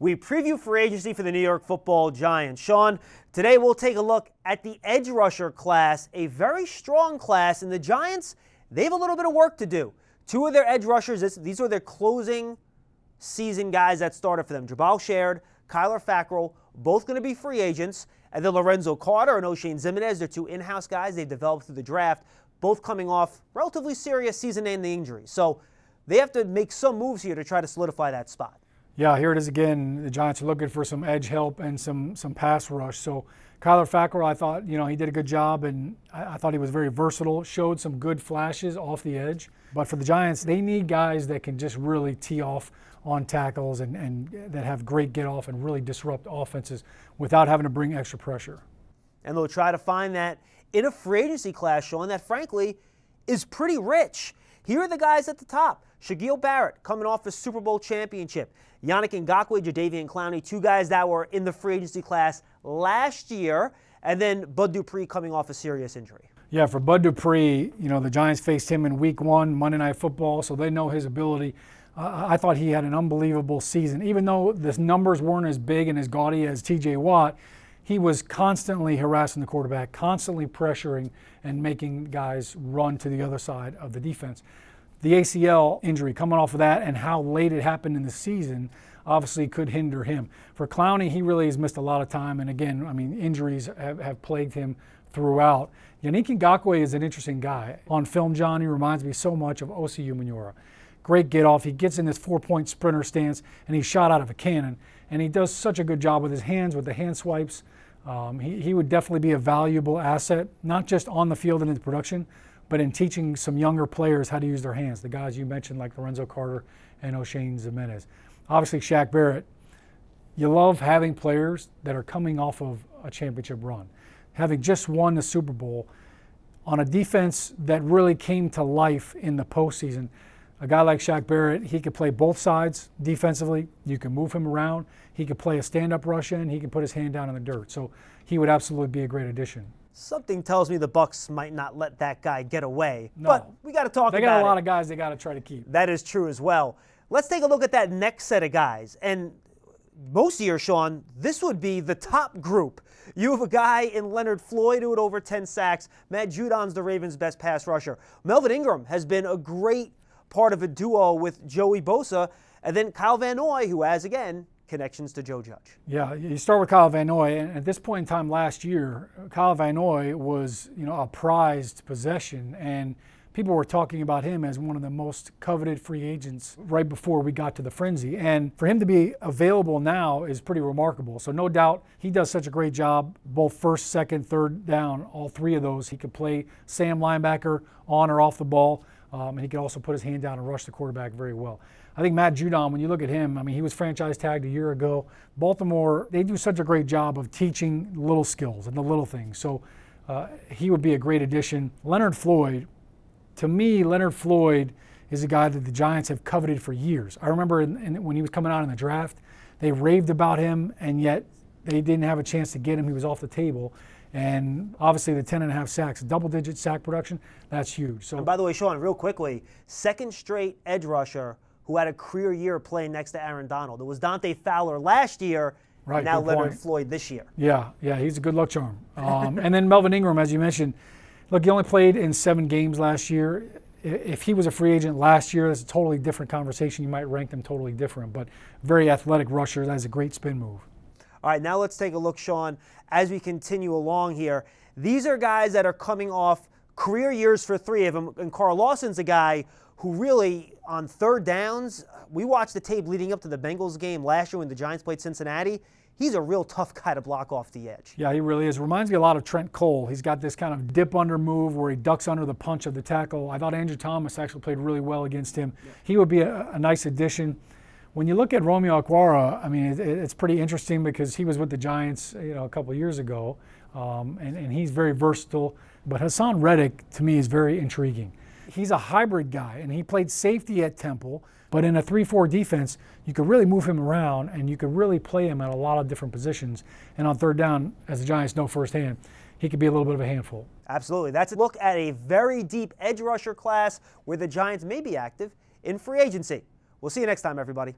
we preview free agency for the New York Football Giants. Shaun, today we'll take a look at the edge rusher class, a very strong class, and the Giants, they have a little bit of work to do. Two of their edge rushers, these are their closing season guys that started for them. Jabal Shared, Kyler Fackrell, both going to be free agents. And then Lorenzo Carter and O'Shane Zimenez, they're two in-house guys they developed through the draft, both coming off relatively serious season-ending injuries. So they have to make some moves here to try to solidify that spot. Yeah, here it is again. The Giants are looking for some edge help and some pass rush. So Kyler Fackrell, I thought, he did a good job, and I thought he was very versatile, showed some good flashes off the edge. But for the Giants, they need guys that can just really tee off on tackles and that have great get off and really disrupt offenses without having to bring extra pressure. And they'll try to find that in a free agency class, Shaun, that frankly is pretty rich. Here are the guys at the top. Shaquille Barrett coming off a Super Bowl championship. Yannick Ngakoue, Jadeveon Clowney, two guys that were in the free agency class last year. And then Bud Dupree coming off a serious injury. Yeah, for Bud Dupree, the Giants faced him in Week 1, Monday Night Football, so they know his ability. I thought he had an unbelievable season. Even though the numbers weren't as big and as gaudy as T.J. Watt, he was constantly harassing the quarterback, constantly pressuring and making guys run to the other side of the defense. The ACL injury coming off of that and how late it happened in the season obviously could hinder him. For Clowney, he really has missed a lot of time. And again, injuries have plagued him throughout. Yannick Ngakoue is an interesting guy. On film, John, he reminds me so much of Osi Umenyiora. Great get off. He gets in this 4-point sprinter stance and he's shot out of a cannon. And he does such a good job with his hands, with the hand swipes. He would definitely be a valuable asset, not just on the field and in the production, but in teaching some younger players how to use their hands, the guys you mentioned like Lorenzo Carter and O'Shane Zimenez. Obviously, Shaq Barrett, you love having players that are coming off of a championship run. Having just won the Super Bowl on a defense that really came to life in the postseason. A guy like Shaq Barrett, he could play both sides defensively. You can move him around. He could play a stand-up rush in. He can put his hand down in the dirt. So he would absolutely be a great addition. Something tells me the Bucs might not let that guy get away. No. But we got to talk about it. They got a lot of guys they got to try to keep. That is true as well. Let's take a look at that next set of guys. And most years, Shaun, this would be the top group. You have a guy in Leonard Floyd who had over 10 sacks. Matt Judon's the Ravens' best pass rusher. Melvin Ingram has been a great part of a duo with Joey Bosa. And then Kyle Van Noy, who has, again, connections to Joe Judge. Yeah, you start with Kyle Van Noy, and at this point in time last year, Kyle Van Noy was, a prized possession, and people were talking about him as one of the most coveted free agents right before we got to the frenzy. And for him to be available now is pretty remarkable. So no doubt he does such a great job, both first, second, third down, all three of those. He could play Sam linebacker on or off the ball, and he could also put his hand down and rush the quarterback very well. I think Matt Judon, when you look at him, he was franchise tagged a year ago. Baltimore, they do such a great job of teaching little skills and the little things. So he would be a great addition. Leonard Floyd, to me, Leonard Floyd is a guy that the Giants have coveted for years. I remember when he was coming out in the draft, they raved about him, and yet they didn't have a chance to get him. He was off the table. And obviously the 10.5 sacks, double-digit sack production, that's huge. So, and by the way, Shaun, real quickly, second straight edge rusher who had a career year playing next to Aaron Donald. It was Dante Fowler last year, right, and now Leonard Floyd this year. Yeah, he's a good luck charm. And then Melvin Ingram, as you mentioned, look, he only played in 7 games last year. If he was a free agent last year, that's a totally different conversation. You might rank them totally different, but very athletic rusher. That is a great spin move. All right, now let's take a look, Shaun, as we continue along here. These are guys that are coming off career years for 3 of them, and Carl Lawson's a guy who really, on third downs, we watched the tape leading up to the Bengals game last year when the Giants played Cincinnati. He's a real tough guy to block off the edge. Yeah, he really is. Reminds me a lot of Trent Cole. He's got this kind of dip under move where he ducks under the punch of the tackle. I thought Andrew Thomas actually played really well against him. Yeah. He would be a nice addition. When you look at Romeo Okwara, it's pretty interesting because he was with the Giants, a couple of years ago, and he's very versatile. But Hassan Reddick, to me, is very intriguing. He's a hybrid guy, and he played safety at Temple, but in a 3-4 defense, you could really move him around, and you could really play him at a lot of different positions. And on third down, as the Giants know firsthand, he could be a little bit of a handful. Absolutely. That's a look at a very deep edge rusher class where the Giants may be active in free agency. We'll see you next time, everybody.